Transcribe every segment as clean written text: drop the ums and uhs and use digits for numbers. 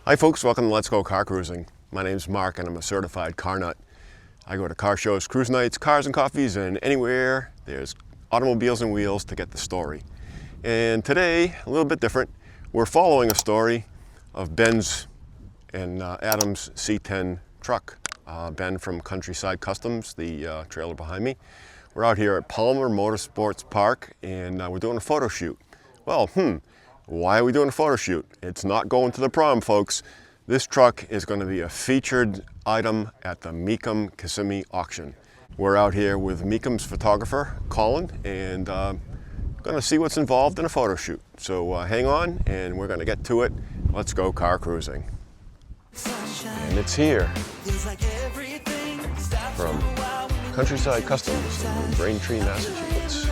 Hi folks, welcome to Let's Go Car Cruising. My name's Mark and I'm a certified car nut. I go to car shows, cruise nights, cars and coffees, and anywhere there's automobiles and wheels to get the story. And today, a little bit different, we're following a story of Ben's and Adam's C10 truck. Ben from Countryside Customs, the trailer behind me. We're out here at Palmer Motorsports Park and we're doing a photo shoot. Well, why are we doing a photo shoot? It's not going to the prom, folks. This truck is going to be a featured item at the Mecum Kissimmee auction. We're out here with Mecum's photographer, Colin, and going to see what's involved in a photo shoot. So hang on, and we're going to get to it. Let's go car cruising. And it's here from Countryside Customs in Braintree, Massachusetts.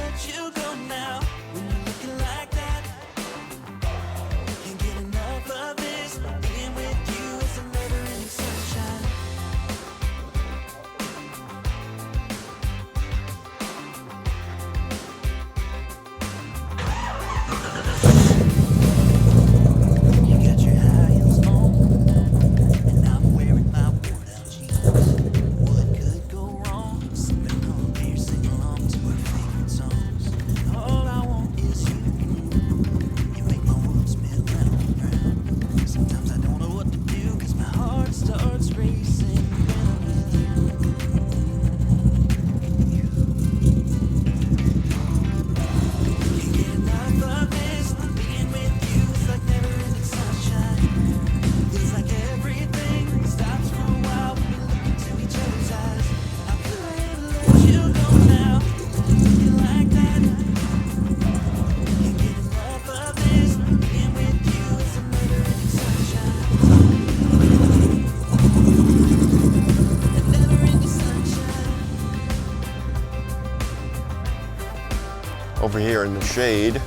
Over here in the shade,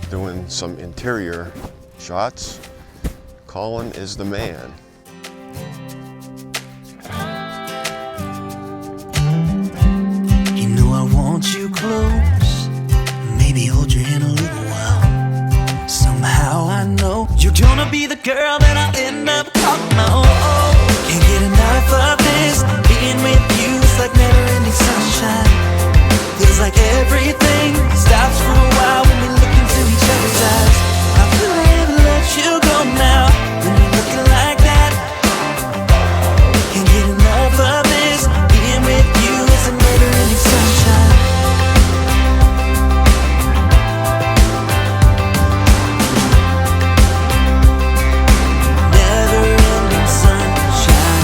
doing some interior shots, Colin is the man. You know I want you close, maybe hold your hand a little while. Somehow I know you're gonna be the girl that I'll end up talking about. Can't get enough of this, being with you is like never-ending sunshine. Feels like everything stops for a while when we look into each other's eyes. I could never let you go now when you're looking like that. Can't get enough of this, being with you is a never-ending sunshine. Never-ending sunshine.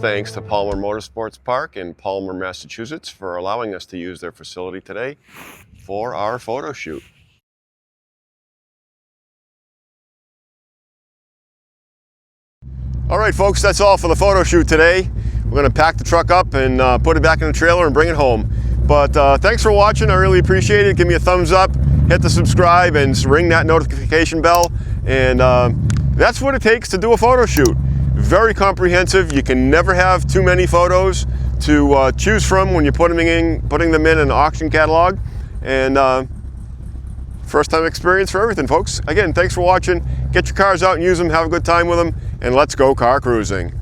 thanks to Palmer Motorsports Park in Palmer, Massachusetts for allowing us to use their facility today for our photo shoot. All right, folks, that's all for the photo shoot today. We're going to pack the truck up and put it back in the trailer and bring it home. But thanks for watching. I really appreciate it. Give me a thumbs up, hit the subscribe, and ring that notification bell. And that's what it takes to do a photo shoot. Very comprehensive. You can never have too many photos to choose from when you're putting them in an auction catalog. And first time experience for everything, folks. Again, thanks for watching. Get your cars out and use them. Have a good time with them. And let's go car cruising.